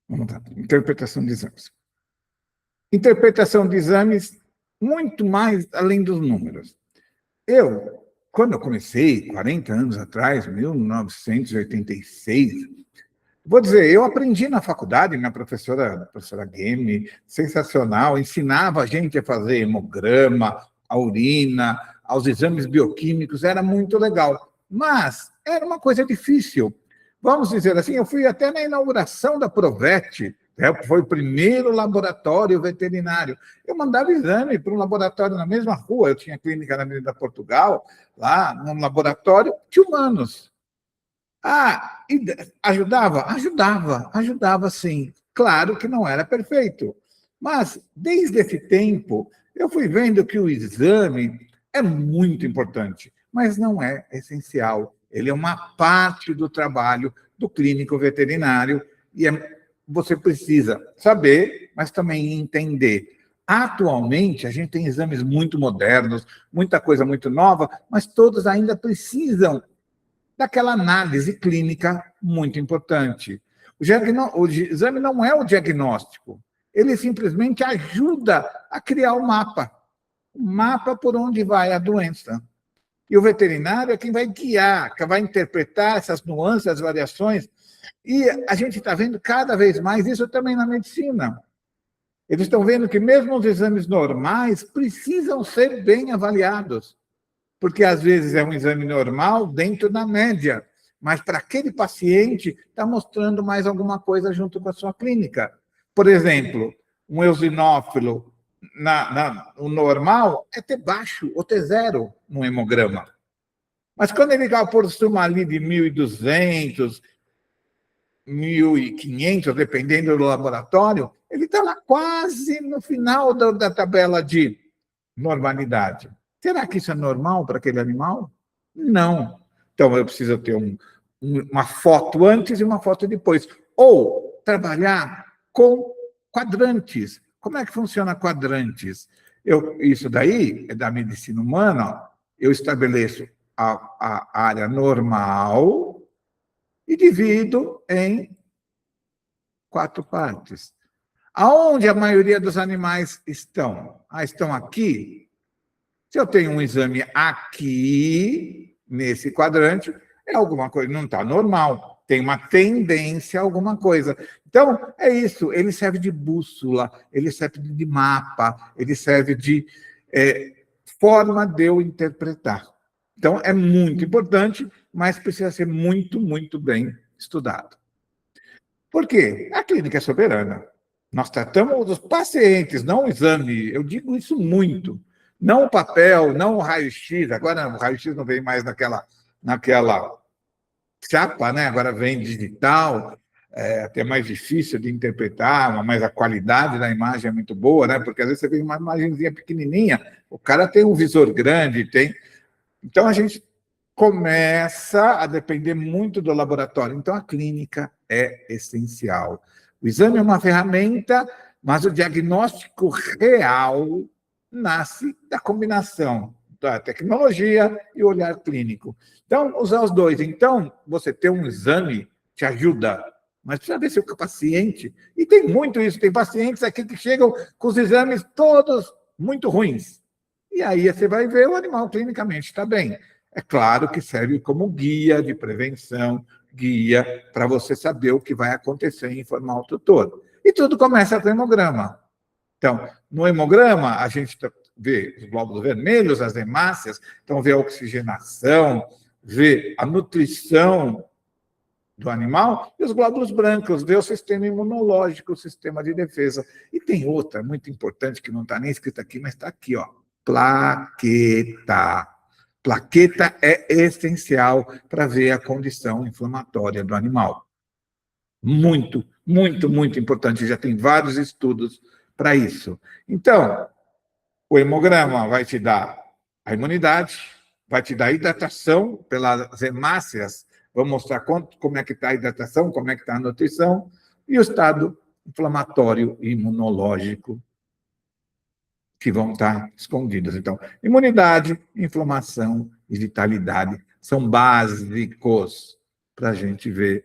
Vamos lá. Interpretação de exames. Interpretação de exames, muito mais além dos números. Quando eu comecei, 40 anos atrás, 1986, vou dizer, eu aprendi na faculdade, minha professora, a professora Game, sensacional, ensinava a gente a fazer hemograma, a urina, aos exames bioquímicos, era muito legal. Mas era uma coisa difícil. Vamos dizer assim, eu fui até na inauguração da Provete, foi o primeiro laboratório veterinário. Eu mandava exame para um laboratório na mesma rua, eu tinha clínica na Avenida Portugal, lá no laboratório de humanos. E ajudava? Ajudava sim. Claro que não era perfeito. Mas, desde esse tempo, eu fui vendo que o exame é muito importante, mas não é essencial. Ele é uma parte do trabalho do clínico veterinário e você precisa saber, mas também entender. Atualmente, a gente tem exames muito modernos, muita coisa muito nova, mas todos ainda precisam daquela análise clínica muito importante. O exame não é o diagnóstico, ele simplesmente ajuda a criar o mapa por onde vai a doença. E o veterinário é quem vai guiar, que vai interpretar essas nuances, as variações. E a gente está vendo cada vez mais isso também na medicina. Eles estão vendo que mesmo os exames normais precisam ser bem avaliados, porque às vezes é um exame normal dentro da média, mas para aquele paciente está mostrando mais alguma coisa junto com a sua clínica. Por exemplo, um eosinófilo o normal é ter baixo ou ter zero no hemograma. Mas quando ele aproxima ali de 1.200, 1.500, dependendo do laboratório, ele está lá quase no final da tabela de normalidade. Será que isso é normal para aquele animal? Não. Então, eu preciso ter uma foto antes e uma foto depois. Ou trabalhar com quadrantes. Como é que funciona quadrantes? Isso daí é da medicina humana. Eu estabeleço a área normal e divido em 4 partes. Aonde a maioria dos animais estão? Estão aqui. Se eu tenho um exame aqui, nesse quadrante, é alguma coisa, não está normal, tem uma tendência a alguma coisa. Então, é isso, ele serve de bússola, ele serve de mapa, ele serve de forma de eu interpretar. Então, é muito importante, mas precisa ser muito, muito bem estudado. Por quê? A clínica é soberana. Nós tratamos os pacientes, não o exame. Eu digo isso muito. Não o papel, não o raio-x. Agora o raio-x não vem mais naquela chapa, né? Agora vem digital, até mais difícil de interpretar, mas a qualidade da imagem é muito boa, né? Porque às vezes você vê uma imagenzinha pequenininha, o cara tem um visor grande, Então a gente começa a depender muito do laboratório. Então a clínica é essencial. O exame é uma ferramenta, mas o diagnóstico real nasce da combinação da tecnologia e o olhar clínico. Então, usar os dois. Então, você ter um exame te ajuda, mas precisa ver se o paciente... E tem muito isso, tem pacientes aqui que chegam com os exames todos muito ruins. E aí você vai ver o animal clinicamente está bem. É claro que serve como guia de prevenção, guia para você saber o que vai acontecer e informar o tutor. E tudo começa com o hemograma. Então, no hemograma, a gente vê os glóbulos vermelhos, as hemácias, então vê a oxigenação, vê a nutrição do animal, e os glóbulos brancos, vê o sistema imunológico, o sistema de defesa. E tem outra muito importante, que não está nem escrita aqui, mas está aqui, ó, plaqueta. Plaqueta é essencial para ver a condição inflamatória do animal. Muito, muito, muito importante. Já tem vários estudos para isso. Então, o hemograma vai te dar a imunidade, vai te dar a hidratação pelas hemácias, vou mostrar como é que está a hidratação, como é que está a nutrição, e o estado inflamatório e imunológico que vão estar escondidos. Então, imunidade, inflamação e vitalidade são básicos para a gente ver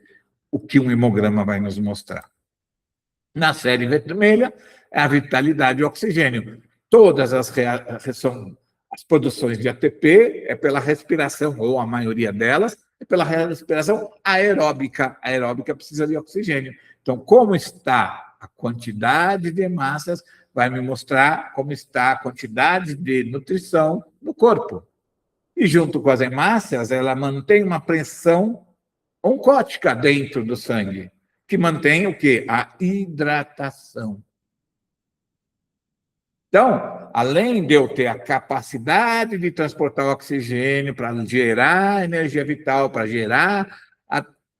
o que um hemograma vai nos mostrar. Na série vermelha, é a vitalidade e oxigênio. Todas as produções de ATP é pela respiração, ou a maioria delas, é pela respiração aeróbica. A aeróbica precisa de oxigênio. Então, como está a quantidade de hemácias, vai me mostrar como está a quantidade de nutrição no corpo. E junto com as hemácias, ela mantém uma pressão oncótica dentro do sangue, que mantém o quê? A hidratação. Então, além de eu ter a capacidade de transportar o oxigênio para gerar energia vital, para gerar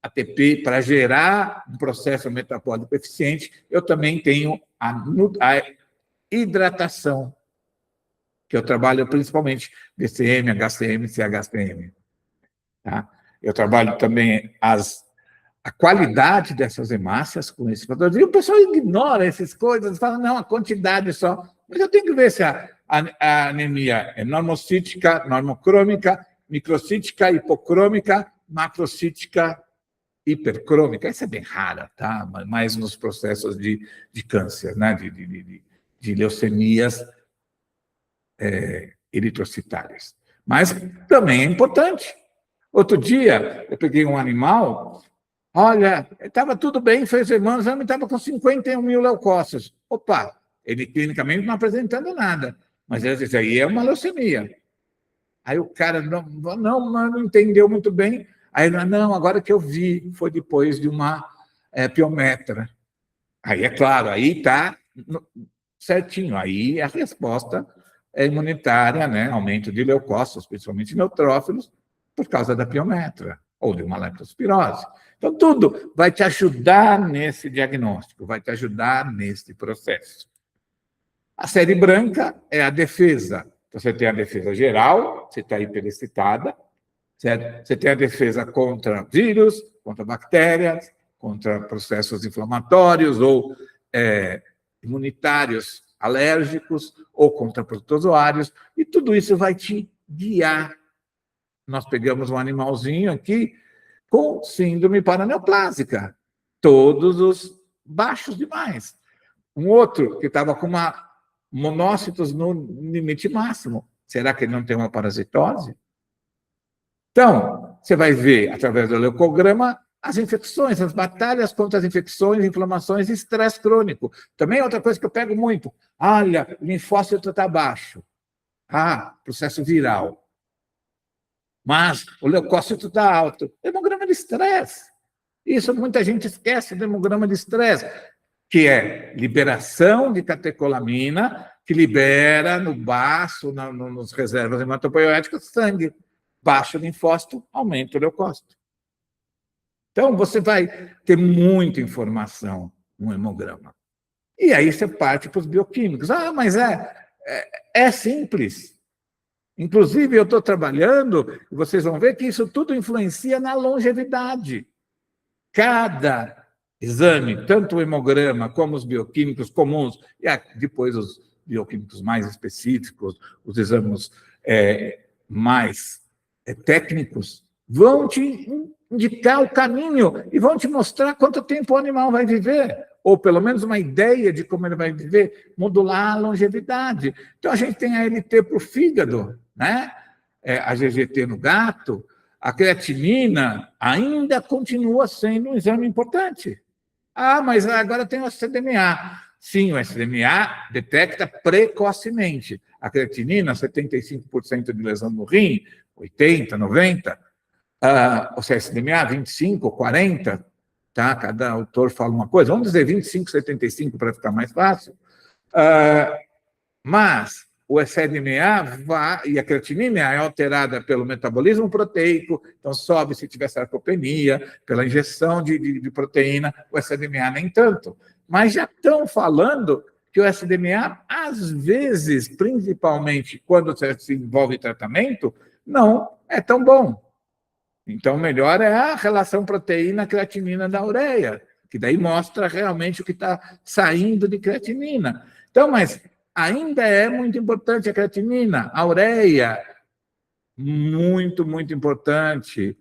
ATP, para gerar um processo metabólico eficiente, eu também tenho a hidratação, que eu trabalho principalmente DCM, HCM, CHCM. Tá? Eu trabalho também a qualidade dessas hemácias com esses fatores. E o pessoal ignora essas coisas, fala, não, a quantidade só. Mas eu tenho que ver se a anemia é normocítica, normocrômica, microcítica, hipocrômica, macrocítica, hipercrômica. Essa é bem rara, tá? Mais nos processos de câncer, né? de leucemias eritrocitárias. Mas também é importante. Outro dia, eu peguei um animal, olha, estava tudo bem, fez o exame, estava com 51 mil leucócitos. Opa, ele clinicamente não apresentando nada, mas isso aí é uma leucemia. Aí o cara não entendeu muito bem. Aí ele, não, agora que eu vi, foi depois de uma piometra. Aí é claro, aí está certinho. Aí a resposta é imunitária, né? Aumento de leucócitos, principalmente neutrófilos, por causa da piometra ou de uma leptospirose. Então, tudo vai te ajudar nesse diagnóstico, vai te ajudar nesse processo. A série branca é a defesa. Você tem a defesa geral, você está hiperexcitada, certo? Você tem a defesa contra vírus, contra bactérias, contra processos inflamatórios ou imunitários alérgicos ou contra protozoários, e tudo isso vai te guiar. Nós pegamos um animalzinho aqui com síndrome paraneoplásica, todos os baixos demais. Um outro que estava com monócitos no limite máximo. Será que ele não tem uma parasitose? Então, você vai ver, através do leucograma, as infecções, as batalhas contra as infecções, inflamações e estresse crônico. Também é outra coisa que eu pego muito. Olha, o linfócito está baixo. Processo viral. Mas o leucócito está alto. Hemograma de estresse. Isso muita gente esquece do hemograma de estresse, que é liberação de catecolamina, que libera no baço, nos reservas hematopoietéicas, sangue. Baixo linfócito, aumenta o leucócito. Então, você vai ter muita informação no hemograma. E aí você parte para os bioquímicos. Mas é simples. Inclusive, eu estou trabalhando, e vocês vão ver que isso tudo influencia na longevidade. Cada exame, tanto o hemograma como os bioquímicos comuns, e depois os bioquímicos mais específicos, os exames mais técnicos, vão te indicar o caminho e vão te mostrar quanto tempo o animal vai viver, ou pelo menos uma ideia de como ele vai viver, modular a longevidade. Então, a gente tem a LT para o fígado, né? A GGT no gato, a creatinina ainda continua sendo um exame importante. Mas agora tem o SDMA. Sim, o SDMA detecta precocemente. A creatinina, 75% de lesão no rim, 80%, 90%. O SDMA, 25%, 40%. Tá? Cada autor fala uma coisa. Vamos dizer 25%, 75% para ficar mais fácil. Mas o SDMA e a creatinina é alterada pelo metabolismo proteico, então sobe se tiver sarcopenia, pela injeção de proteína, o SDMA nem tanto. Mas já estão falando que o SDMA, às vezes, principalmente quando se envolve tratamento, não é tão bom. Então, melhor é a relação proteína-creatinina da ureia, que daí mostra realmente o que está saindo de creatinina. Então, mas ainda é muito importante a creatinina, a ureia, muito, muito importante.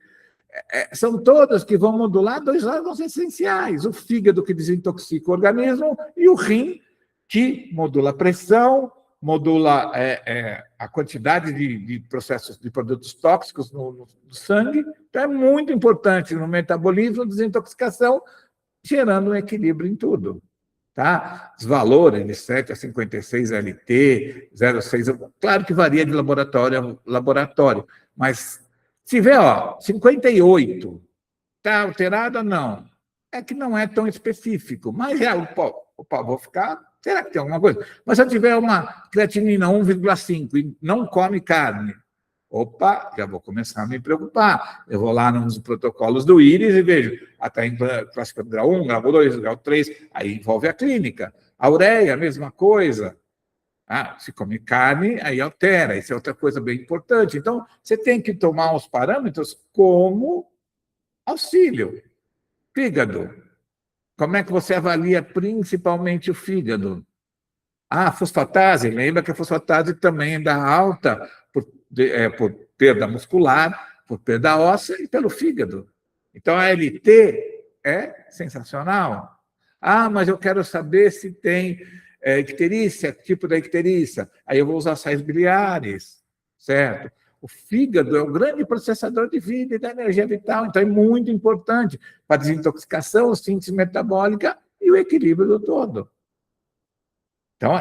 são todas que vão modular dois órgãos essenciais: o fígado, que desintoxica o organismo, e o rim, que modula a pressão, modula a quantidade de processos de produtos tóxicos no sangue. Então, é muito importante no metabolismo, desintoxicação, gerando um equilíbrio em tudo. Tá? Os valores de 7 a 56 LT, 0,6, claro que varia de laboratório a laboratório, mas se vê, 58, está alterado ou não? É que não é tão específico, mas vou ficar, será que tem alguma coisa? Mas se eu tiver uma creatinina 1,5 e não come carne, opa, já vou começar a me preocupar. Eu vou lá nos protocolos do IRIS e vejo, está em clássica grau 1, grau 2, grau 3, aí envolve a clínica. A ureia, a mesma coisa. Se come carne, aí altera, isso é outra coisa bem importante. Então, você tem que tomar os parâmetros como auxílio. Fígado. Como é que você avalia principalmente o fígado? Fosfatase, lembra que a fosfatase também dá alta por perda muscular, por perda óssea e pelo fígado. Então, a LT é sensacional. Mas eu quero saber se tem icterícia, tipo da icterícia. Aí eu vou usar sais biliares, certo? O fígado é o grande processador de vida e da energia vital, então é muito importante para a desintoxicação, síntese metabólica e o equilíbrio do todo. Então,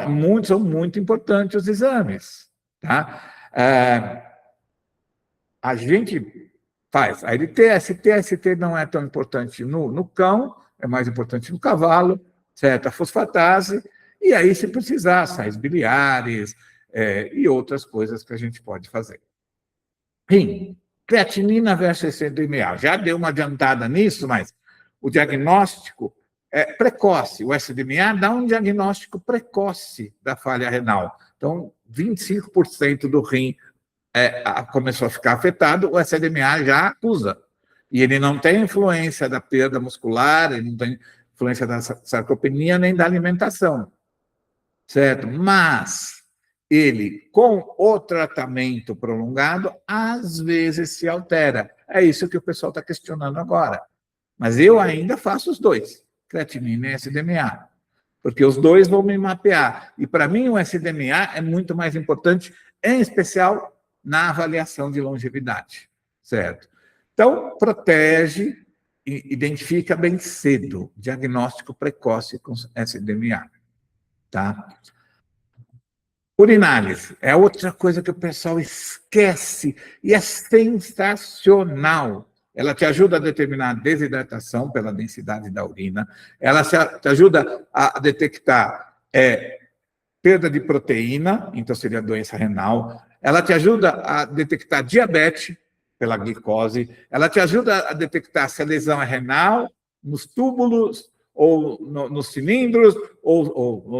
são muito importantes os exames. Tá? A gente faz a LT, ST não é tão importante no cão, é mais importante no cavalo, certo? A fosfatase, e aí, se precisar, sais biliares e outras coisas que a gente pode fazer. Rim, creatinina versus SDMA. Já deu uma adiantada nisso, mas o diagnóstico é precoce. O SDMA dá um diagnóstico precoce da falha renal. Então, 25% do rim começou a ficar afetado, o SDMA já acusa. E ele não tem influência da perda muscular, ele não tem influência da sarcopenia nem da alimentação. Certo? Mas ele, com o tratamento prolongado, às vezes se altera. É isso que o pessoal está questionando agora. Mas eu ainda faço os dois, creatinina e SDMA, porque os dois vão me mapear. E, para mim, o SDMA é muito mais importante, em especial na avaliação de longevidade, certo? Então, protege e identifica bem cedo, diagnóstico precoce com SDMA, tá? Urinálise é outra coisa que o pessoal esquece e é sensacional. Ela te ajuda a determinar a desidratação pela densidade da urina, ela te ajuda a detectar perda de proteína, então seria doença renal, ela te ajuda a detectar diabetes pela glicose, ela te ajuda a detectar se a lesão é renal, nos túbulos, ou nos cilindros, ou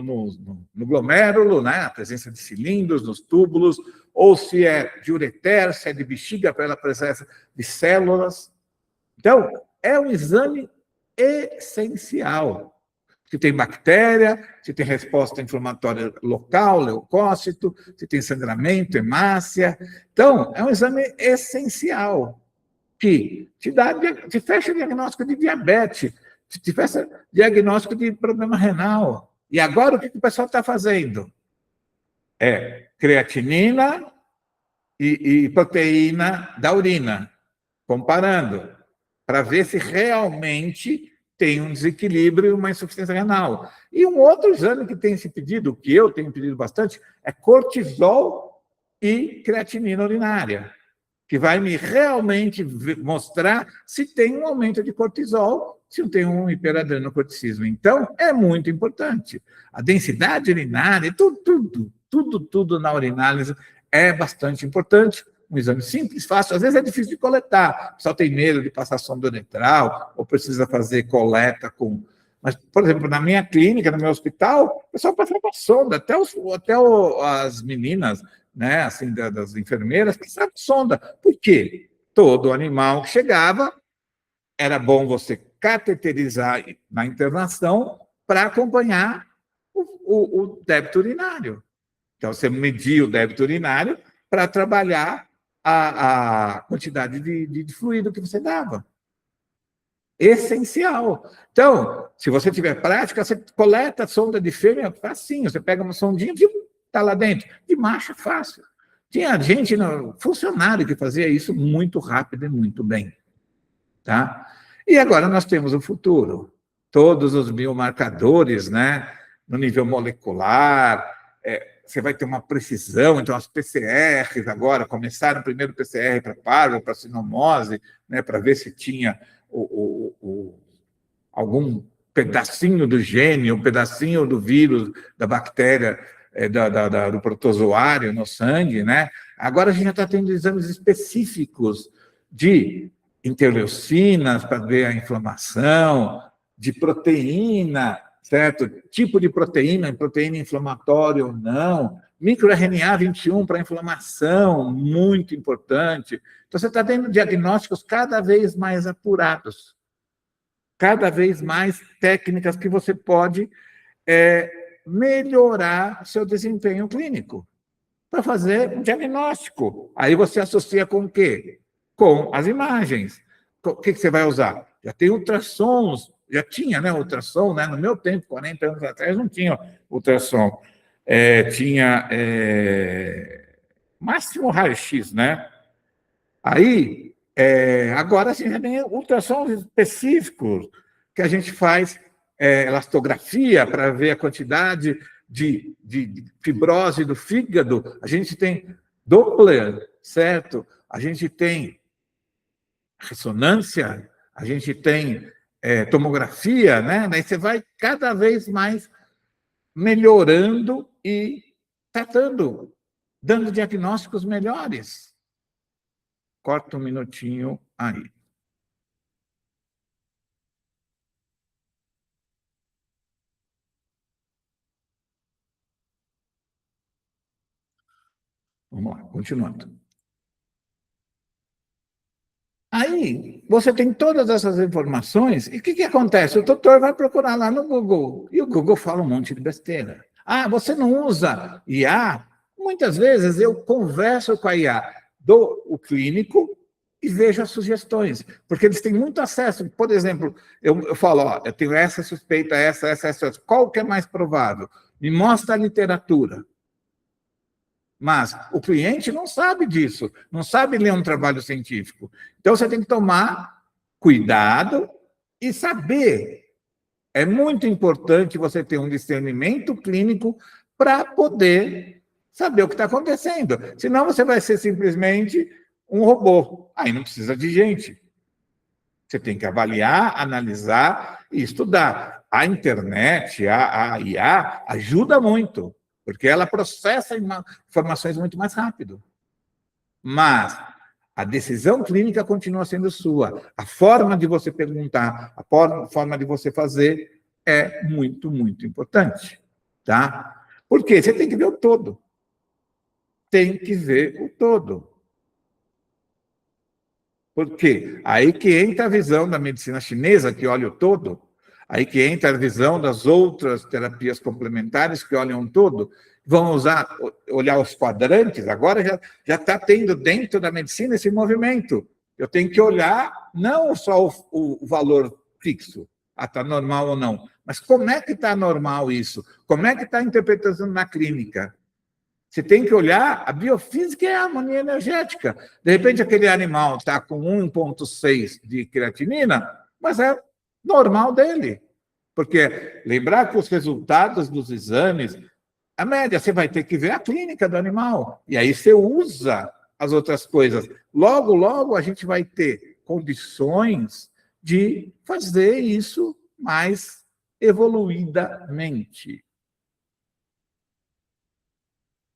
no glomérulo, né? A presença de cilindros nos túbulos, ou se é de ureter, se é de bexiga, pela presença de células. Então, é um exame essencial. Se tem bactéria, se tem resposta inflamatória local, leucócito, se tem sangramento, hemácia. Então, é um exame essencial, que te fecha o diagnóstico de diabetes, te fecha o diagnóstico de problema renal. E agora, o que o pessoal está fazendo? Creatinina e proteína da urina, comparando, para ver se realmente tem um desequilíbrio e uma insuficiência renal. E um outro exame que tem se pedido, que eu tenho pedido bastante, é cortisol e creatinina urinária, que vai me realmente mostrar se tem um aumento de cortisol, se tem um hiperadrenocorticismo. Então, é muito importante. A densidade urinária, tudo na urinálise é bastante importante. Um exame simples, fácil, às vezes é difícil de coletar. O pessoal tem medo de passar sonda uretral, ou precisa fazer coleta com... Mas, por exemplo, na minha clínica, no meu hospital, o pessoal passava sonda, até as meninas, né, assim, das enfermeiras, passavam sonda. Por quê? Todo animal que chegava, era bom você cateterizar na internação para acompanhar o débito urinário. Então, você media o débito urinário para trabalhar a quantidade de fluido que você dava. Essencial. Então, se você tiver prática, você coleta a sonda de fêmea facinho. Você pega uma sondinha e está lá dentro. De macho é fácil. Tinha gente, funcionário, que fazia isso muito rápido e muito bem. Tá? E agora nós temos o futuro. Todos os biomarcadores, né? No nível molecular, você vai ter uma precisão. Então, as PCRs agora começaram primeiro o PCR para parvo, para sinomose, né? Para ver se tinha algum pedacinho do gene, um pedacinho do vírus, da bactéria, do protozoário no sangue, né? Agora a gente já está tendo exames específicos de interleucinas para ver a inflamação, de proteína, certo? Tipo de proteína inflamatória ou não, microRNA 21 para inflamação, muito importante. Então, você está tendo diagnósticos cada vez mais apurados, cada vez mais técnicas que você pode melhorar seu desempenho clínico para fazer um diagnóstico. Aí você associa com o quê? Com as imagens. O que você vai usar? Já tem ultrassons, já tinha, né, ultrassom, né? No meu tempo, 40 anos atrás, não tinha ultrassom. Tinha máximo raio-x, né? Aí, agora sim, já tem ultrassons específicos que a gente faz elastografia para ver a quantidade de fibrose do fígado. A gente tem Doppler, certo? A gente tem ressonância, a gente tem tomografia, né? Daí você vai cada vez mais melhorando e tratando, dando diagnósticos melhores. Corta um minutinho aí. Vamos lá, continuando. Aí, você tem todas essas informações, e o que acontece? O doutor vai procurar lá no Google, e o Google fala um monte de besteira. Ah, você não usa IA? Muitas vezes eu converso com a IA do clínico e vejo as sugestões, porque eles têm muito acesso. Por exemplo, eu falo, ó, eu tenho essa suspeita, essa, qual que é mais provável? Me mostra a literatura. Mas o cliente não sabe disso, não sabe ler um trabalho científico. Então, você tem que tomar cuidado e saber. É muito importante você ter um discernimento clínico para poder saber o que está acontecendo. Senão, você vai ser simplesmente um robô. Aí não precisa de gente. Você tem que avaliar, analisar e estudar. A internet, a IA, ajuda muito, porque ela processa informações muito mais rápido. Mas a decisão clínica continua sendo sua. A forma de você perguntar, a forma de você fazer é muito, muito importante. Tá? Por quê? Você tem que ver o todo. Tem que ver o todo. Porque aí que entra a visão da medicina chinesa, que olha o todo, aí que entra a visão das outras terapias complementares, que olham o todo, vão olhar os quadrantes, agora já está tendo dentro da medicina esse movimento. Eu tenho que olhar não só o valor fixo, está normal ou não, mas como é que está normal isso? Como é que está a interpretação na clínica? Você tem que olhar a biofísica e a harmonia energética. De repente, aquele animal está com 1,6 de creatinina, mas é normal dele. Porque lembrar que os resultados dos exames, a média, você vai ter que ver a clínica do animal. E aí você usa as outras coisas. Logo, logo, a gente vai ter condições de fazer isso mais evoluidamente.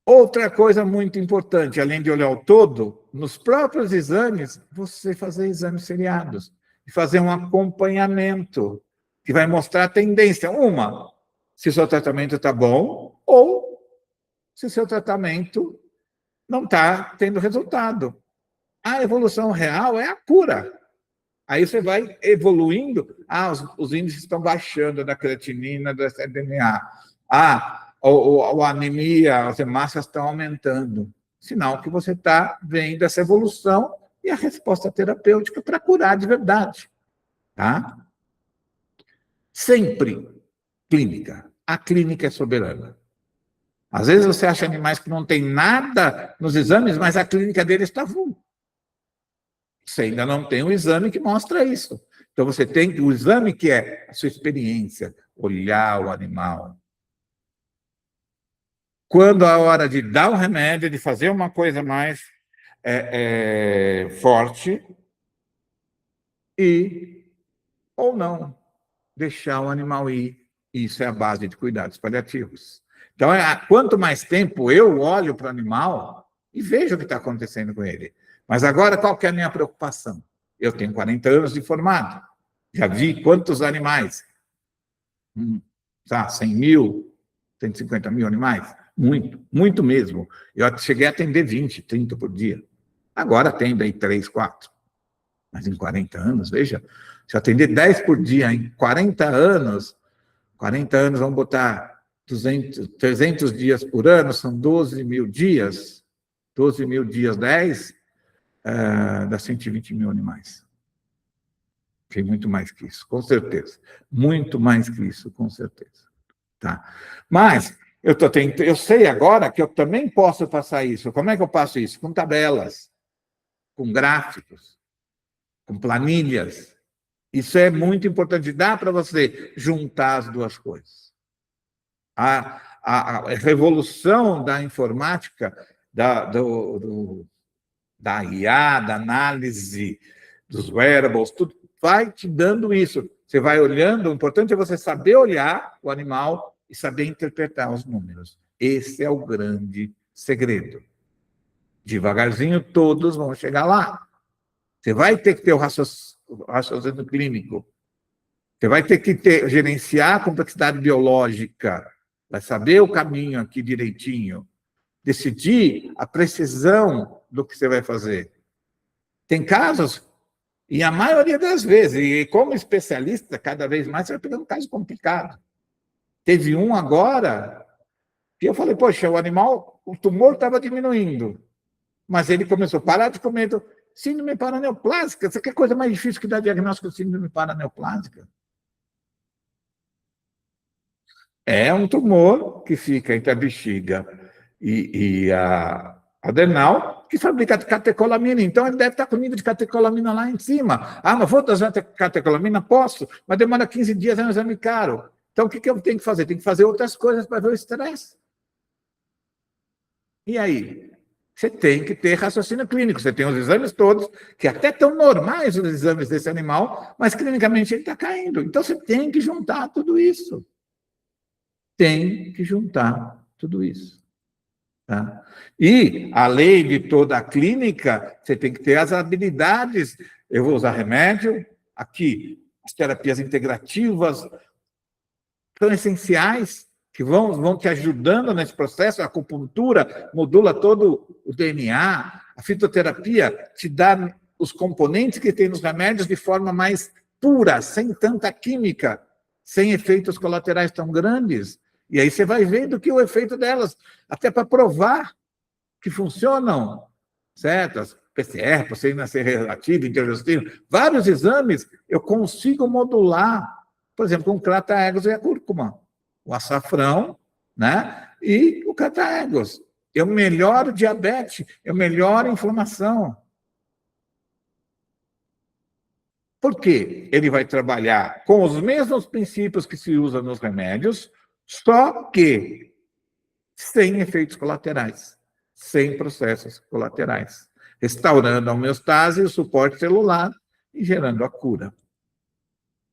Outra coisa muito importante, além de olhar o todo, nos próprios exames, você fazer exames seriados e fazer um acompanhamento que vai mostrar a tendência. Uma, se o seu tratamento está bom ou se o seu tratamento não está tendo resultado. A evolução real é a cura. Aí você vai evoluindo, os índices estão baixando da creatinina, do SDMA. A anemia, as hemácias estão aumentando, sinal que você está vendo essa evolução e a resposta terapêutica para curar de verdade. Tá? Sempre clínica. A clínica é soberana. Às vezes você acha animais que não tem nada nos exames, mas a clínica deles está full. Você ainda não tem um exame que mostra isso. Então você tem o exame que é a sua experiência, olhar o animal. Quando a hora de dar o remédio, de fazer uma coisa mais forte, e ou não, deixar o animal ir. Isso é a base de cuidados paliativos. Então, quanto mais tempo eu olho para o animal e vejo o que está acontecendo com ele. Mas agora, qual que é a minha preocupação? Eu tenho 40 anos de formado. Já vi quantos animais? 100 mil, 150 mil animais? Muito, muito mesmo. Eu cheguei a atender 20, 30 por dia. Agora atendo aí 3, 4. Mas em 40 anos, veja, se eu atender 10 por dia em 40 anos, vamos botar 300 dias por ano, são 12 mil dias. 12 mil dias, 10, dá 120 mil animais. Tem muito mais que isso, com certeza. Muito mais que isso, com certeza. Tá? Mas eu sei agora que eu também posso passar isso. Como é que eu passo isso? Com tabelas, com gráficos, com planilhas. Isso é muito importante. Dá para você juntar as duas coisas. A revolução da informática, da IA, da análise dos wearables, tudo vai te dando isso. Você vai olhando, o importante é você saber olhar o animal e saber interpretar os números. Esse é o grande segredo. Devagarzinho, todos vão chegar lá. Você vai ter que ter o raciocínio clínico. Você vai ter que gerenciar a complexidade biológica. Vai saber o caminho aqui direitinho. Decidir a precisão do que você vai fazer. Tem casos, e a maioria das vezes, e como especialista, cada vez mais, você vai pegando um caso complicado. Teve um agora, que eu falei, poxa, o animal, o tumor estava diminuindo, mas ele começou a parar de comer síndrome paraneoplásica. Você quer coisa mais difícil que dar diagnóstico de síndrome paraneoplásica? É um tumor que fica entre a bexiga e a adrenal, que fabrica catecolamina. Então, ele deve estar com nível de catecolamina lá em cima. Ah, mas vou usar catecolamina? Posso, mas demora 15 dias, é um exame caro. Então, o que eu tenho que fazer? Tenho que fazer outras coisas para ver o estresse. E aí? Você tem que ter raciocínio clínico. Você tem os exames todos, que até estão normais os exames desse animal, mas clinicamente ele está caindo. Então, você tem que juntar tudo isso. Tem que juntar tudo isso. Tá? E, além de toda a clínica, você tem que ter as habilidades. Eu vou usar remédio, aqui, as terapias integrativas são essenciais, que vão te ajudando nesse processo. A acupuntura modula todo o DNA, a fitoterapia te dá os componentes que tem nos remédios de forma mais pura, sem tanta química, sem efeitos colaterais tão grandes. E aí você vai vendo que o efeito delas, até para provar que funcionam, certas PCR, proteína C reativa, interleucina, vários exames, eu consigo modular, por exemplo, com o Crataegus e a cúrcuma, o açafrão, né? E o Crataegus. Eu melhoro diabetes, eu melhoro a inflamação. Por quê? Ele vai trabalhar com os mesmos princípios que se usa nos remédios, só que sem efeitos colaterais, sem processos colaterais, restaurando a homeostase e o suporte celular e gerando a cura.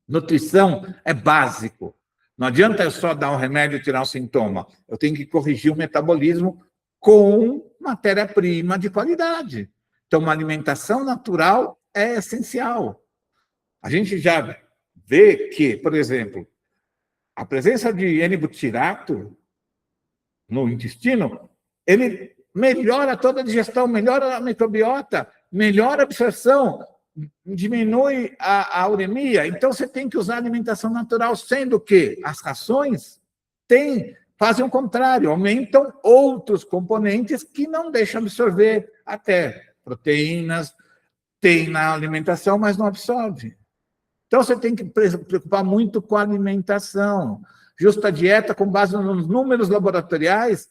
Nutrição é básico. Não adianta eu só dar um remédio e tirar um sintoma. Eu tenho que corrigir o metabolismo com matéria-prima de qualidade. Então, uma alimentação natural é essencial. A gente já vê que, por exemplo, a presença de N-butirato no intestino, ele melhora toda a digestão, melhora a microbiota, melhora a absorção, diminui a uremia. Então, você tem que usar alimentação natural, sendo que as rações têm fazem o contrário, aumentam outros componentes que não deixam absorver até proteínas, tem na alimentação, mas não absorve. Então, você tem que preocupar muito com a alimentação. Justa dieta com base nos números laboratoriais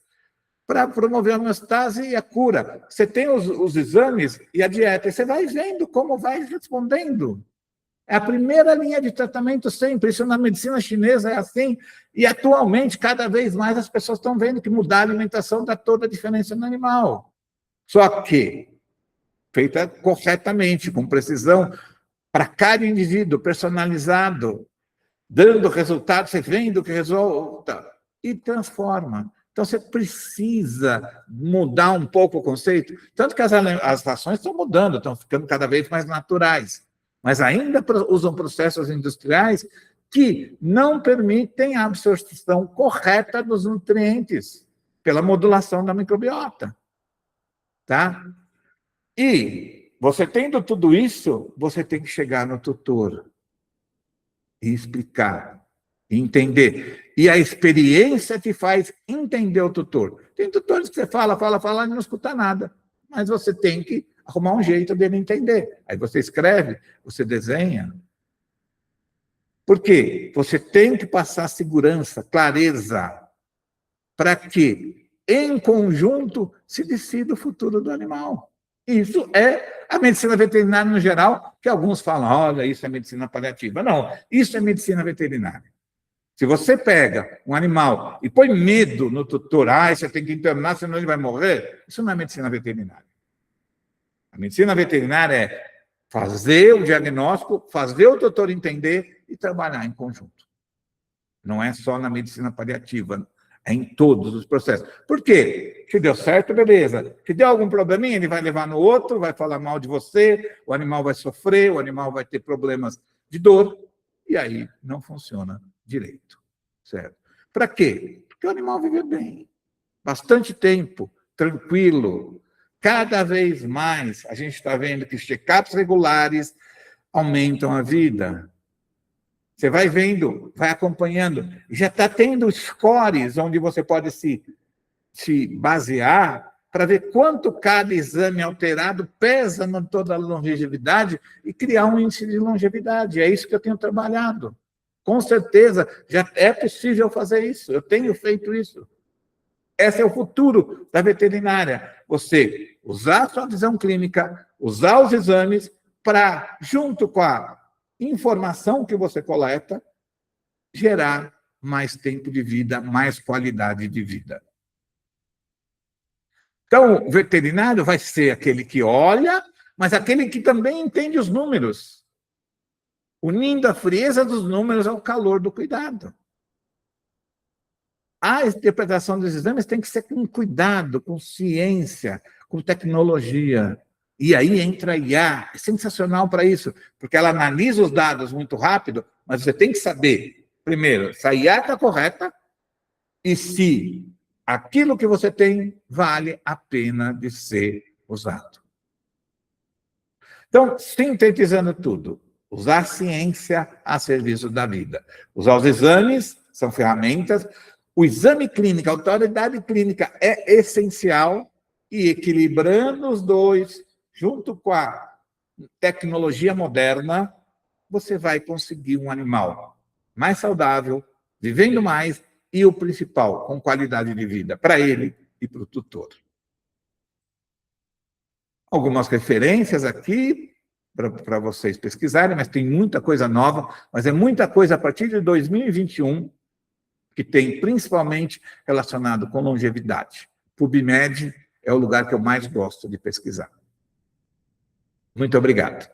para promover a homeostase e a cura. Você tem os exames e a dieta, e você vai vendo como vai respondendo. É a primeira linha de tratamento sempre. Isso na medicina chinesa é assim. E, atualmente, cada vez mais as pessoas estão vendo que mudar a alimentação dá toda a diferença no animal. Só que feita corretamente, com precisão, para cada indivíduo, personalizado, dando resultado, você vendo que resulta, e transforma. Então, você precisa mudar um pouco o conceito, tanto que as ações estão mudando, estão ficando cada vez mais naturais, mas ainda usam processos industriais que não permitem a absorção correta dos nutrientes pela modulação da microbiota. Tá? E você tendo tudo isso, você tem que chegar no tutor e explicar, entender. E a experiência te faz entender o tutor. Tem tutores que você fala e não escuta nada. Mas você tem que arrumar um jeito dele entender. Aí você escreve, você desenha. Por quê? Você tem que passar segurança, clareza, para que, em conjunto, se decida o futuro do animal. Isso é a medicina veterinária no geral, que alguns falam, olha, isso é medicina paliativa. Não, isso é medicina veterinária. Se você pega um animal e põe medo no tutor, você tem que internar, senão ele vai morrer, isso não é medicina veterinária. A medicina veterinária é fazer o diagnóstico, fazer o tutor entender e trabalhar em conjunto. Não é só na medicina paliativa, é em todos os processos. Por quê? Se deu certo, beleza. Se deu algum probleminha, ele vai levar no outro, vai falar mal de você, o animal vai sofrer, o animal vai ter problemas de dor, e aí não funciona direito. Certo? Para quê? Porque o animal vive bem, bastante tempo, tranquilo. Cada vez mais a gente está vendo que os check-ups regulares aumentam a vida. Você vai vendo, vai acompanhando. Já está tendo scores onde você pode se basear para ver quanto cada exame alterado pesa em toda a longevidade e criar um índice de longevidade. É isso que eu tenho trabalhado. Com certeza, já é possível fazer isso. Eu tenho feito isso. Esse é o futuro da veterinária. Você usar a sua visão clínica, usar os exames para, junto com a informação que você coleta, gerar mais tempo de vida, mais qualidade de vida. Então, o veterinário vai ser aquele que olha, mas aquele que também entende os números, unindo a frieza dos números ao calor do cuidado. A interpretação dos exames tem que ser com cuidado, com ciência, com tecnologia. E aí entra a IA, é sensacional para isso, porque ela analisa os dados muito rápido, mas você tem que saber, primeiro, se a IA está correta e se aquilo que você tem vale a pena de ser usado. Então, sintetizando tudo, usar a ciência a serviço da vida. Usar os exames, são ferramentas. O exame clínico, a autoridade clínica é essencial e equilibrando os dois, junto com a tecnologia moderna, você vai conseguir um animal mais saudável, vivendo mais e, o principal, com qualidade de vida para ele e para o tutor. Algumas referências aqui para vocês pesquisarem, mas tem muita coisa nova, mas é muita coisa a partir de 2021 que tem principalmente relacionado com longevidade. PubMed é o lugar que eu mais gosto de pesquisar. Muito obrigado.